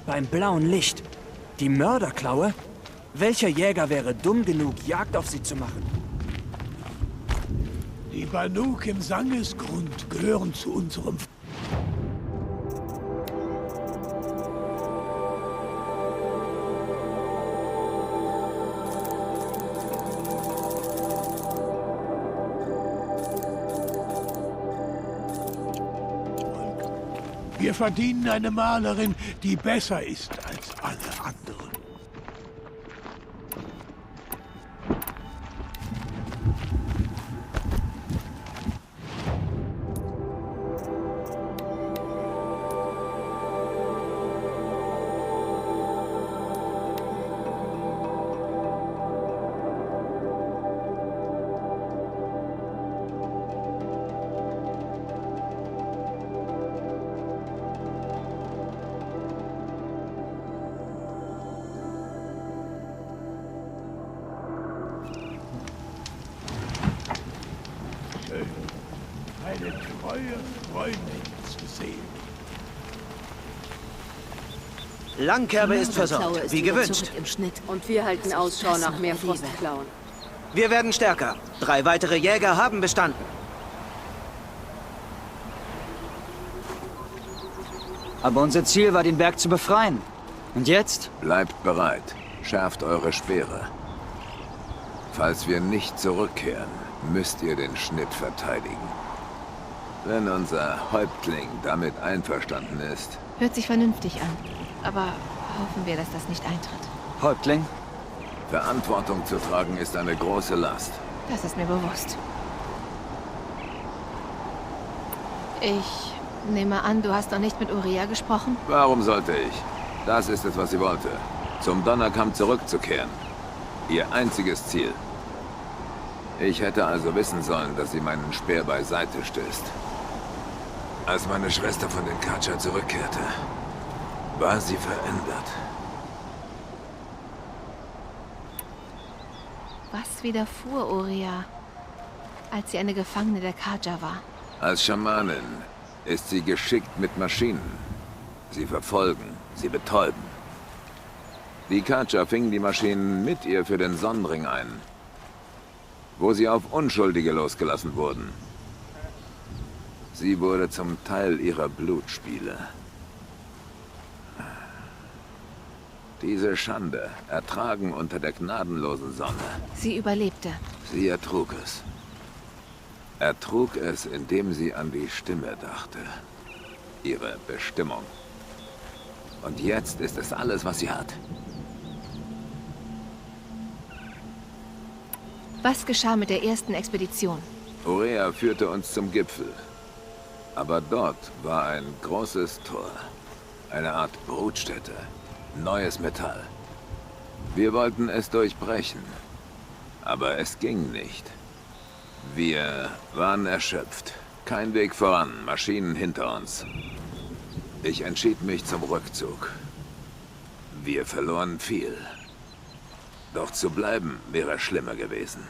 Beim blauen Licht. Die Mörderklaue? Welcher Jäger wäre dumm genug, Jagd auf sie zu machen? Die Banuk im Sangesgrund gehören zu unserem... Wir verdienen eine Malerin, die besser ist als alle anderen. Eine treue Freundin zu sehen. Langkerbe ist versorgt, wie gewünscht. Und wir halten Ausschau nach mehr Frostklauen. Wir werden stärker. 3 weitere Jäger haben bestanden. Aber unser Ziel war, den Berg zu befreien. Und jetzt? Bleibt bereit. Schärft eure Speere. Falls wir nicht zurückkehren, müsst ihr den Schnitt verteidigen. Wenn unser Häuptling damit einverstanden ist. Hört sich vernünftig an. Aber hoffen wir, dass das nicht eintritt. Häuptling? Verantwortung zu tragen ist eine große Last. Das ist mir bewusst. Ich nehme an, du hast noch nicht mit Uriah gesprochen? Warum sollte ich? Das ist es, was sie wollte. Zum Donnerkamm zurückzukehren. Ihr einziges Ziel. Ich hätte also wissen sollen, dass sie meinen Speer beiseite stößt. Als meine Schwester von den Carja zurückkehrte, war sie verändert. Was widerfuhr Uriah, als sie eine Gefangene der Carja war? Als Schamanin ist sie geschickt mit Maschinen. Sie verfolgen, sie betäuben. Die Carja fingen die Maschinen mit ihr für den Sonnenring ein, wo sie auf Unschuldige losgelassen wurden. Sie wurde zum Teil ihrer Blutspiele. Diese Schande ertragen unter der gnadenlosen Sonne. Sie überlebte. Sie ertrug es. Ertrug es, indem sie an die Stimme dachte. Ihre Bestimmung. Und jetzt ist es alles, was sie hat. Was geschah mit der ersten Expedition? Uriah führte uns zum Gipfel. Aber dort war ein großes Tor. Eine Art Brutstätte. Neues Metall. Wir wollten es durchbrechen. Aber es ging nicht. Wir waren erschöpft. Kein Weg voran, Maschinen hinter uns. Ich entschied mich zum Rückzug. Wir verloren viel. Doch zu bleiben wäre schlimmer gewesen.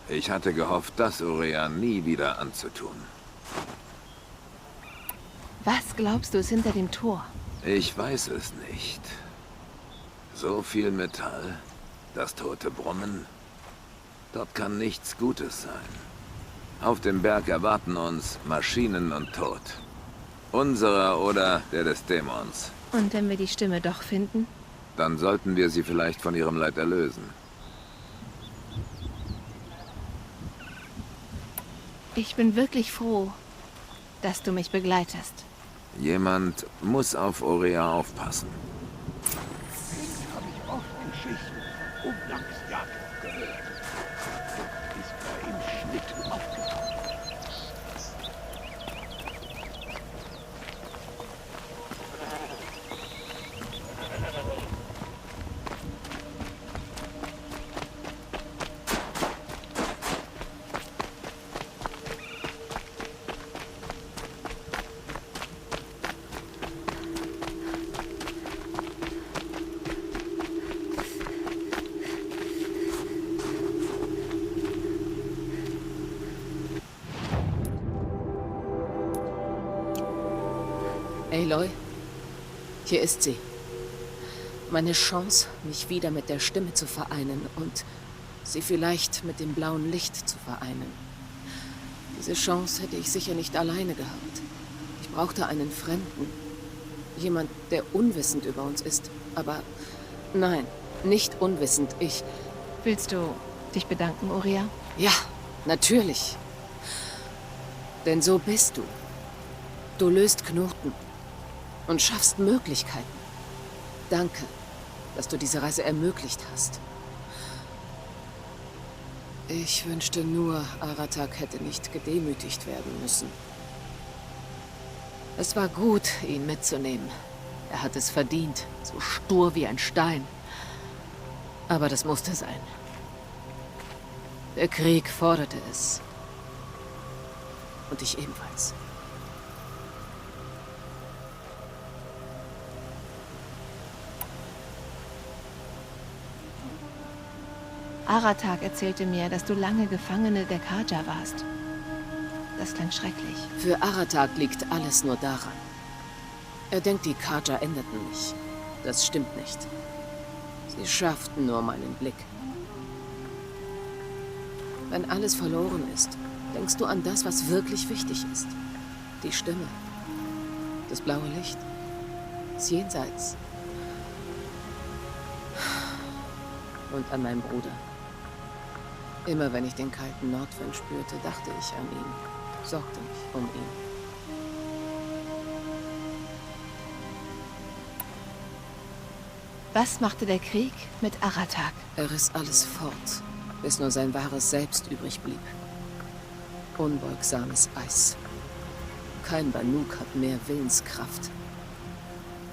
Ich hatte gehofft, das Uriah nie wieder anzutun. Was glaubst du ist hinter dem Tor? Ich weiß es nicht. So viel Metall, das tote Brummen. Dort kann nichts Gutes sein. Auf dem Berg erwarten uns Maschinen und Tod. Unserer oder der des Dämons. Und wenn wir die Stimme doch finden? Dann sollten wir sie vielleicht von ihrem Leid erlösen. Ich bin wirklich froh, dass du mich begleitest. Jemand muss auf Uriah aufpassen. Habe ich oft Geschichten von Umgangsjagd gehört. Ist bei ihm Schnitt aufgetaucht. Aloy, Hier ist sie. Meine Chance, mich wieder mit der Stimme zu vereinen und sie vielleicht mit dem blauen Licht zu vereinen. Diese Chance hätte ich sicher nicht alleine gehabt. Ich brauchte einen Fremden. Jemand, der unwissend über uns ist. Aber nein, nicht unwissend. Willst du dich bedanken, Oria? Ja, natürlich. Denn so bist du. Du löst Knoten und schaffst Möglichkeiten. Danke, dass du diese Reise ermöglicht hast. Ich wünschte nur, Aratak hätte nicht gedemütigt werden müssen. Es war gut, ihn mitzunehmen. Er hat es verdient, so stur wie ein Stein. Aber das musste sein. Der Krieg forderte es. Und ich ebenfalls. Aratak erzählte mir, dass du lange Gefangene der Carja warst. Das klang schrecklich. Für Aratak liegt alles nur daran. Er denkt, die Carja änderten mich. Das stimmt nicht. Sie schafften nur meinen Blick. Wenn alles verloren ist, denkst du an das, was wirklich wichtig ist. Die Stimme. Das blaue Licht. Das Jenseits. Und an meinen Bruder. Immer wenn ich den kalten Nordwind spürte, dachte ich an ihn. Sorgte mich um ihn. Was machte der Krieg mit Aratak? Er riss alles fort, bis nur sein wahres Selbst übrig blieb. Unbeugsames Eis. Kein Banuk hat mehr Willenskraft.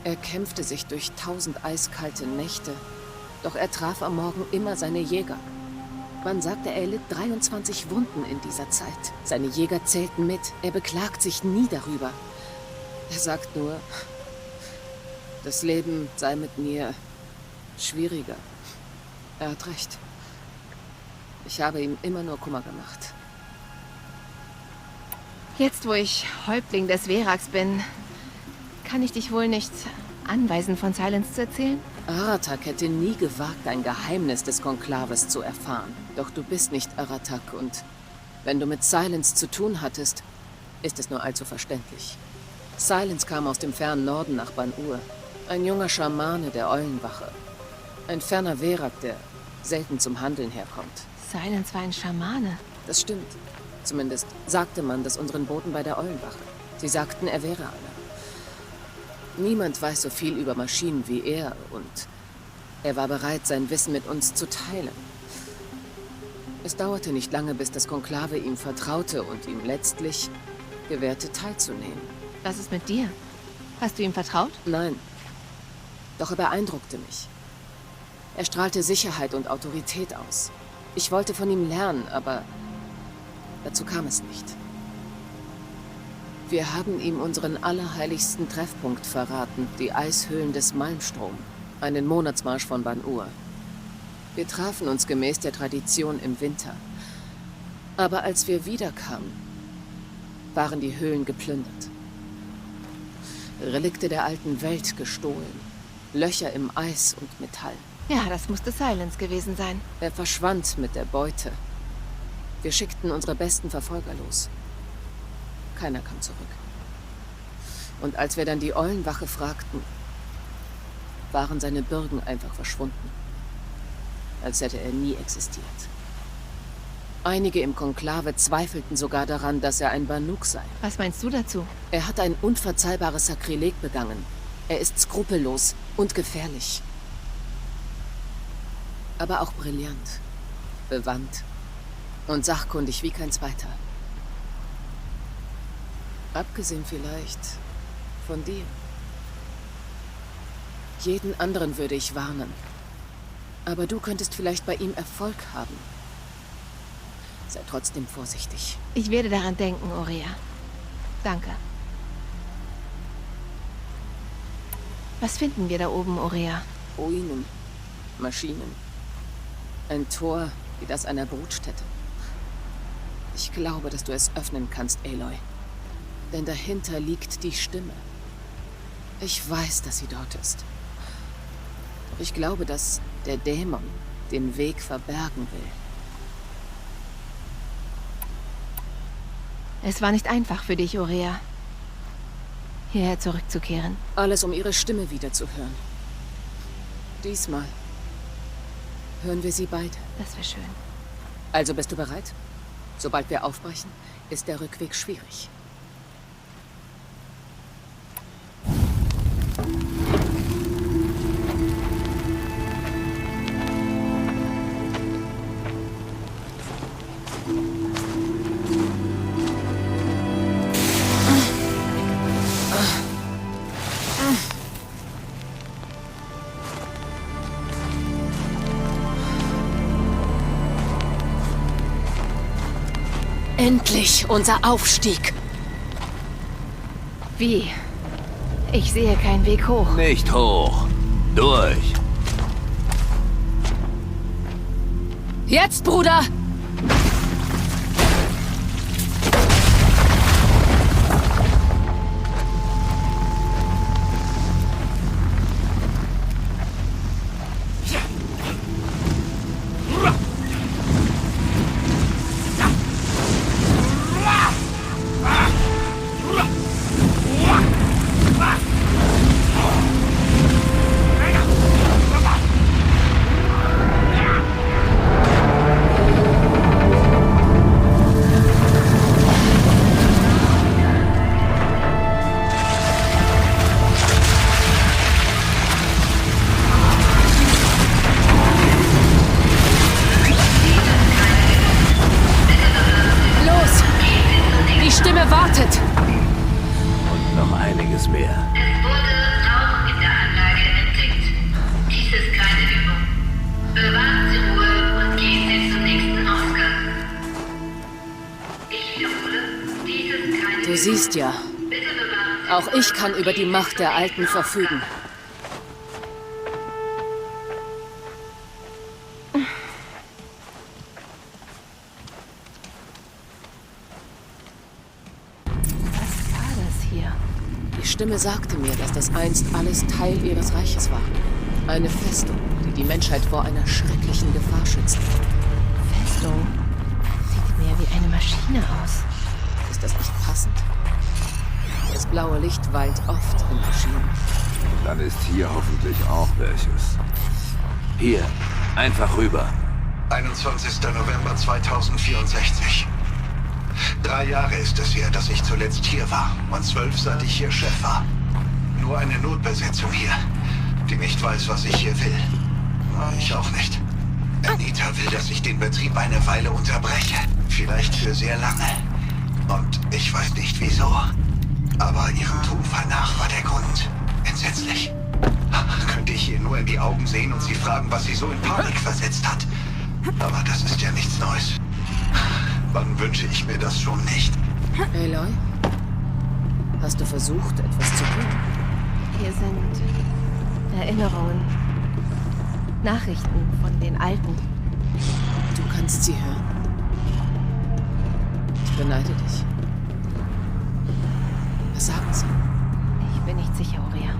Er kämpfte sich durch 1000 eiskalte Nächte, doch er traf am Morgen immer seine Jäger. Man sagte, er litt 23 Wunden in dieser Zeit. Seine Jäger zählten mit. Er beklagt sich nie darüber. Er sagt nur, das Leben sei mit mir schwieriger. Er hat recht. Ich habe ihm immer nur Kummer gemacht. Jetzt, wo ich Häuptling des Verax bin, kann ich dich wohl nicht anweisen, von Silence zu erzählen? Aratak hätte nie gewagt, ein Geheimnis des Konklaves zu erfahren. Doch du bist nicht Aratak und wenn du mit Silence zu tun hattest, ist es nur allzu verständlich. Silence kam aus dem fernen Norden nach Ban-Ur. Ein junger Schamane der Eulenwache. Ein ferner Verak, der selten zum Handeln herkommt. Silence war ein Schamane. Das stimmt. Zumindest sagte man das unseren Boten bei der Eulenwache. Sie sagten, er wäre einer. Niemand weiß so viel über Maschinen wie er und er war bereit, sein Wissen mit uns zu teilen. Es dauerte nicht lange, bis das Konklave ihm vertraute und ihm letztlich gewährte, teilzunehmen. Was ist mit dir? Hast du ihm vertraut? Nein. Doch er beeindruckte mich. Er strahlte Sicherheit und Autorität aus. Ich wollte von ihm lernen, aber dazu kam es nicht. Wir haben ihm unseren allerheiligsten Treffpunkt verraten, die Eishöhlen des Malmstrom, einen Monatsmarsch von Ban-Ur. Wir trafen uns gemäß der Tradition im Winter. Aber als wir wiederkamen, waren die Höhlen geplündert. Relikte der alten Welt gestohlen, Löcher im Eis und Metall. Ja, das musste Silence gewesen sein. Er verschwand mit der Beute. Wir schickten unsere besten Verfolger los. Keiner kam zurück. Und als wir dann die Eulenwache fragten, waren seine Bürgen einfach verschwunden. Als hätte er nie existiert. Einige im Konklave zweifelten sogar daran, dass er ein Banuk sei. Was meinst du dazu? Er hat ein unverzeihbares Sakrileg begangen. Er ist skrupellos und gefährlich. Aber auch brillant, bewandt und sachkundig wie kein zweiter. Abgesehen vielleicht von dir. Jeden anderen würde ich warnen. Aber du könntest vielleicht bei ihm Erfolg haben. Sei trotzdem vorsichtig. Ich werde daran denken, Oria. Danke. Was finden wir da oben, Oria? Ruinen, Maschinen. Ein Tor wie das einer Brutstätte. Ich glaube, dass du es öffnen kannst, Aloy. Denn dahinter liegt die Stimme. Ich weiß, dass sie dort ist. Doch ich glaube, dass der Dämon den Weg verbergen will. Es war nicht einfach für dich, Aurea, hierher zurückzukehren. Alles, um ihre Stimme wiederzuhören. Diesmal hören wir sie beide. Das wäre schön. Also bist du bereit? Sobald wir aufbrechen, ist der Rückweg schwierig. Endlich unser Aufstieg. Wie? Ich sehe keinen Weg hoch. Nicht hoch. Durch. Jetzt, Bruder! Du siehst ja, auch ich kann über die Macht der Alten verfügen. Was war das hier? Die Stimme sagte mir, dass das einst alles Teil ihres Reiches war. Eine Festung, die die Menschheit vor einer schrecklichen Gefahr schützte. Festung? Sieht mehr wie eine Maschine aus. Ist das nicht passend? Das blaue Licht weilt oft in Maschinen. Dann ist hier hoffentlich auch welches. Hier, einfach rüber. 21. November 2064. 3 Jahre ist es her, dass ich zuletzt hier war und 12, seit ich hier Chef war. Nur eine Notbesetzung hier, die nicht weiß, was ich hier will. Na, ich auch nicht. Anita will, dass ich den Betrieb eine Weile unterbreche. Vielleicht für sehr lange. Und ich weiß nicht wieso. Aber ihrem Tonfall nach war der Grund entsetzlich. Könnte ich ihr nur in die Augen sehen und sie fragen, was sie so in Panik versetzt hat. Aber das ist ja nichts Neues. Wann wünsche ich mir das schon nicht? Aloy? Hast du versucht, etwas zu tun? Hier sind Erinnerungen. Nachrichten von den Alten. Du kannst sie hören. Ich beneide dich. Was sagen sie? Ich bin nicht sicher, Aurea.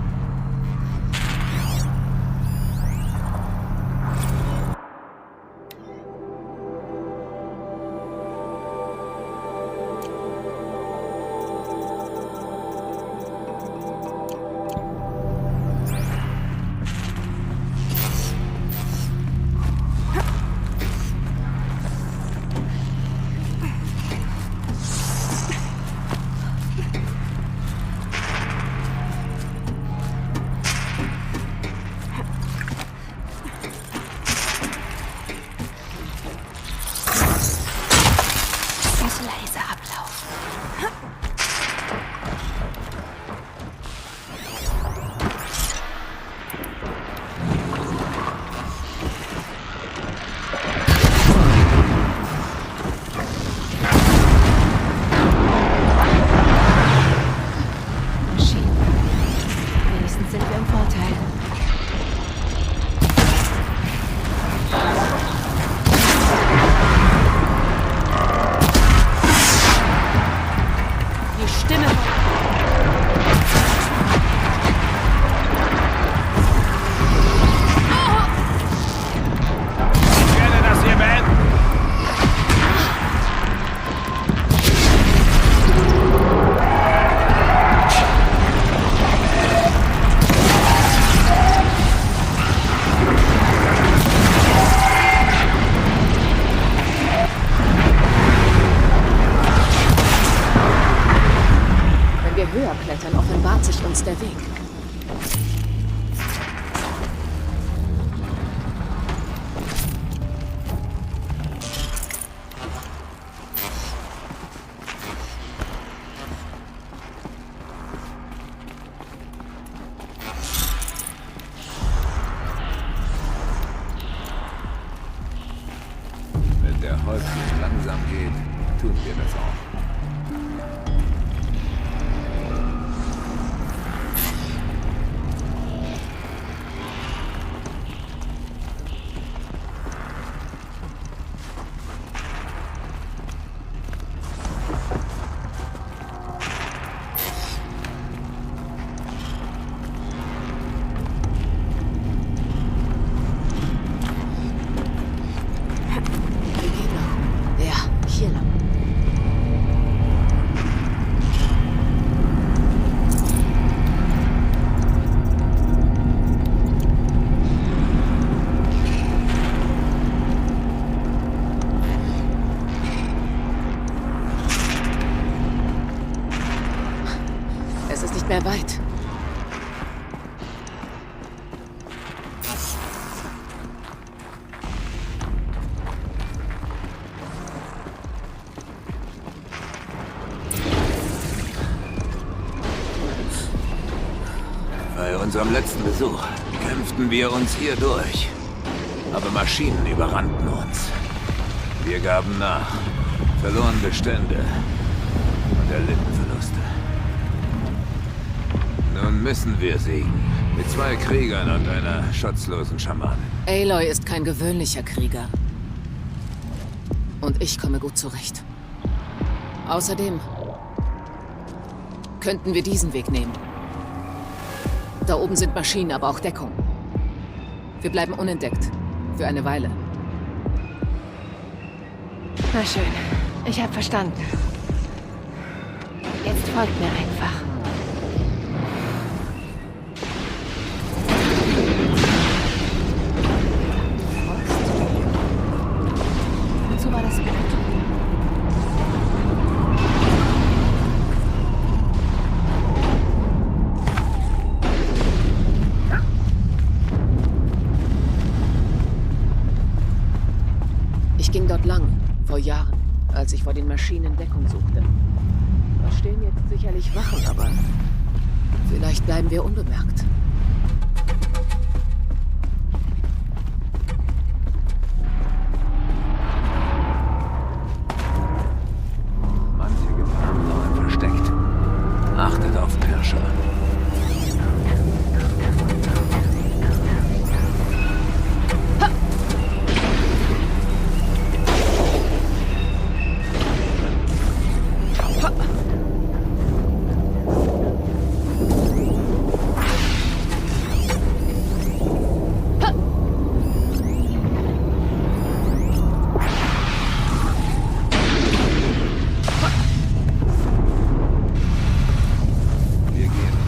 höher klettern, offenbart sich uns der Weg. Wenn der Häuptling langsam geht, tun wir das auch. Mehr weit. Bei unserem letzten Besuch kämpften wir uns hier durch. Aber Maschinen überrannten uns. Wir gaben nach, verloren Bestände und erlitten Verluste. Nun müssen wir siegen. Mit 2 Kriegern und einer schutzlosen Schamanin. Aloy ist kein gewöhnlicher Krieger. Und ich komme gut zurecht. Außerdem könnten wir diesen Weg nehmen. Da oben sind Maschinen, aber auch Deckung. Wir bleiben unentdeckt. Für eine Weile. Na schön. Ich habe verstanden. Jetzt folgt mir einfach. Wozu war das gut? Ich ging dort lang, vor Jahren, als ich vor den Maschinen Deckung suchte. Da stehen jetzt sicherlich Wachen, aber vielleicht bleiben wir unbemerkt. Manche Gefangene versteckt. Achtet auf Pirscher. Wir gehen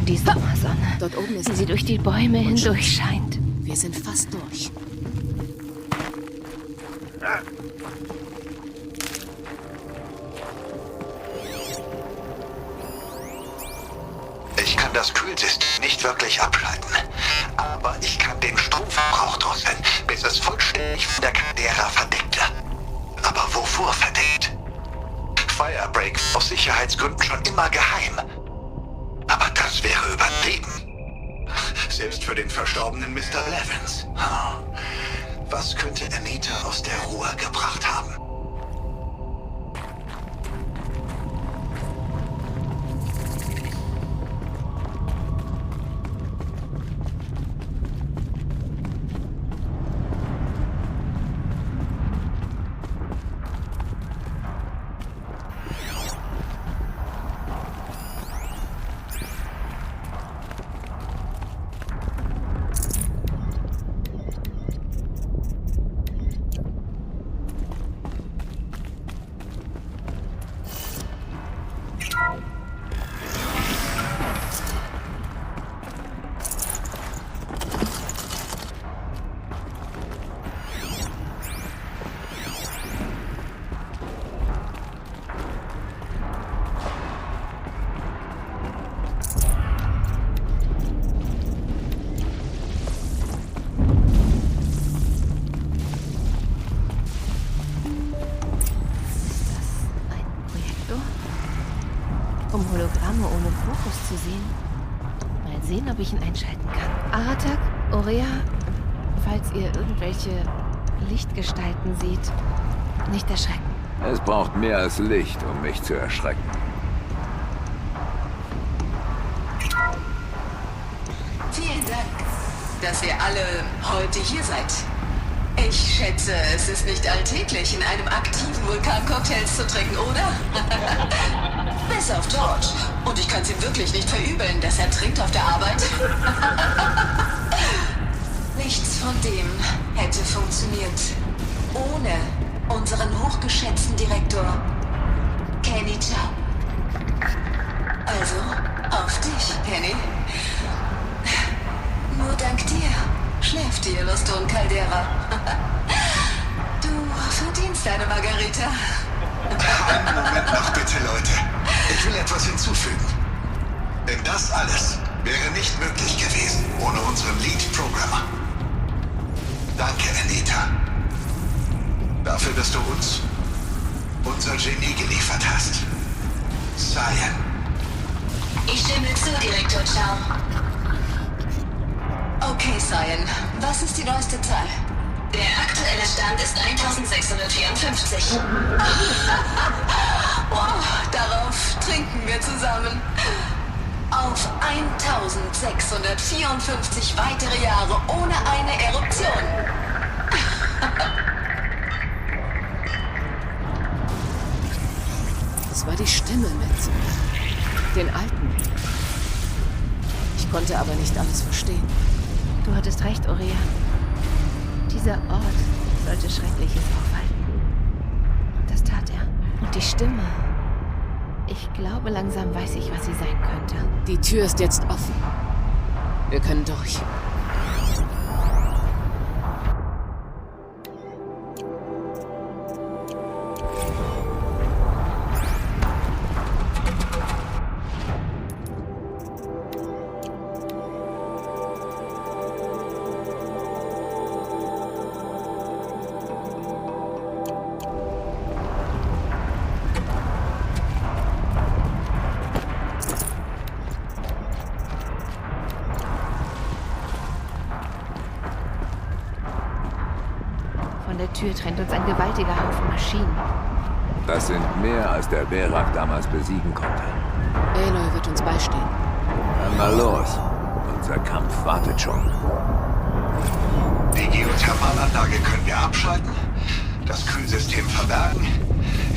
die Sommersonne. Dort oben ist Wie sie durch die Bäume hindurch scheint. Wir sind fast durch. Ich kann das Kühlsystem nicht wirklich abschalten. Aber ich kann den Stromverbrauch drosseln, bis es vollständig von der Caldera verdeckte. Aber wovor verdeckt? Firebreak war aus Sicherheitsgründen schon immer geheim. Aber das wäre übertrieben. Selbst für den verstorbenen Mr. Levins. Was könnte Anita aus der Ruhe gebracht haben? Um Hologramme ohne Fokus zu sehen. Mal sehen, ob ich ihn einschalten kann. Aratak, Aurea, falls ihr irgendwelche Lichtgestalten seht, nicht erschrecken. Es braucht mehr als Licht, um mich zu erschrecken. Vielen Dank, dass ihr alle heute hier seid. Ich schätze, es ist nicht alltäglich, in einem aktiven Vulkan Cocktails zu trinken, oder? Bis auf George. Und ich kann es ihm wirklich nicht verübeln, dass er trinkt auf der Arbeit. Nichts von dem hätte funktioniert ohne unseren hochgeschätzten Direktor, Kenny Chow. Also, auf dich, Kenny. Nur dank dir schläft die Yellowstone Caldera. Du verdienst deine Margarita. Einen Moment noch bitte, Leute. Ich will etwas hinzufügen. Denn das alles wäre nicht möglich gewesen ohne unseren Lead-Programmer. Danke, Anita. Dafür, dass du uns unser Genie geliefert hast. Cyan. Ich stimme zu, Direktor Chow. Okay, Cyan. Was ist die neueste Zahl? Der aktuelle Stand ist 1654. Wow, darauf trinken wir zusammen. Auf 1654 weitere Jahre ohne eine Eruption. Das war die Stimme mit den Alten. Ich konnte aber nicht alles verstehen. Du hattest recht, Aurea. Dieser Ort sollte Schreckliches aufhalten. Und das tat er. Und die Stimme. Ich glaube, langsam weiß ich, was sie sein könnte. Die Tür ist jetzt offen. Wir können durch. Von der Tür trennt uns ein gewaltiger Haufen Maschinen. Das sind mehr, als der Verak damals besiegen konnte. Aloy wird uns beistehen. Dann mal los. Unser Kampf wartet schon. Die Geothermalanlage können wir abschalten, das Kühlsystem verbergen,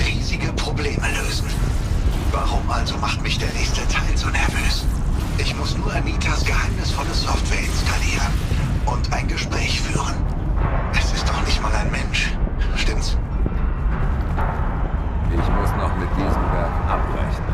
riesige Probleme lösen. Warum also macht mich der nächste Teil so nervös? Ich muss nur Anitas geheimnisvolle Software installieren und ein Gespräch führen. Es ist doch nicht mal ein Mensch, stimmt's? Ich muss noch mit diesem Werk abrechnen.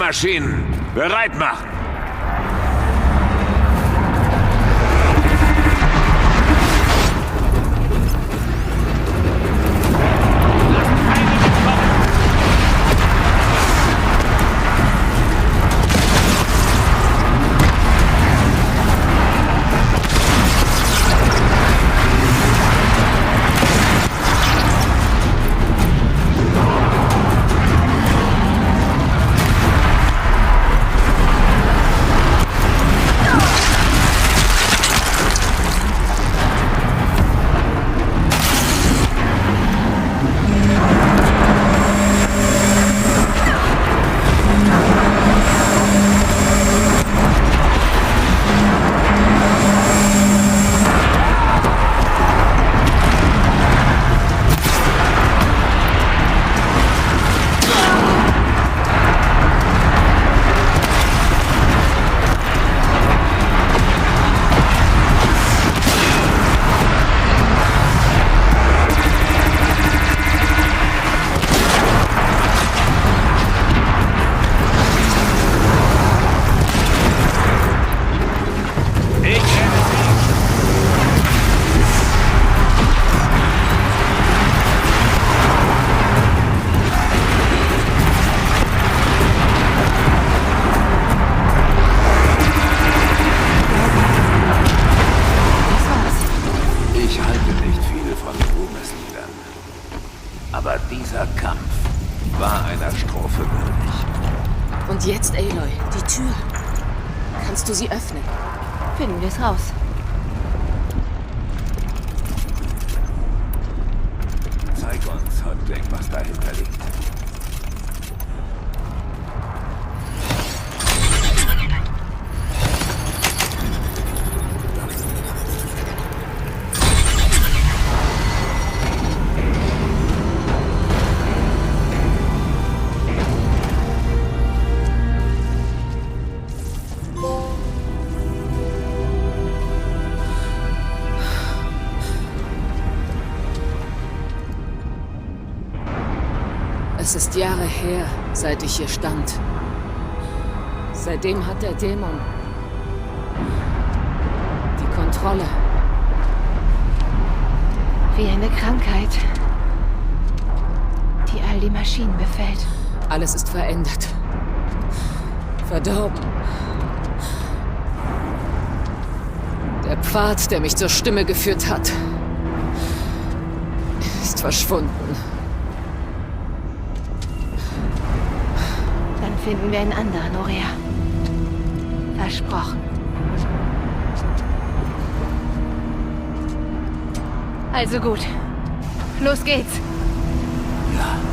Maschinen! Bereit machen! Aber dieser Kampf war einer Strophe würdig. Und jetzt, Aloy, die Tür. Kannst du sie öffnen? Finden wir es raus. Zeig uns, Häuptling, was dahinter liegt. Es ist Jahre her, seit ich hier stand. Seitdem hat der Dämon die Kontrolle. Wie eine Krankheit, die all die Maschinen befällt. Alles ist verändert. Verdorben. Der Pfad, der mich zur Stimme geführt hat, ist verschwunden. Dann finden wir einen anderen, Aurea. Versprochen. Also gut. Los geht's. Ja.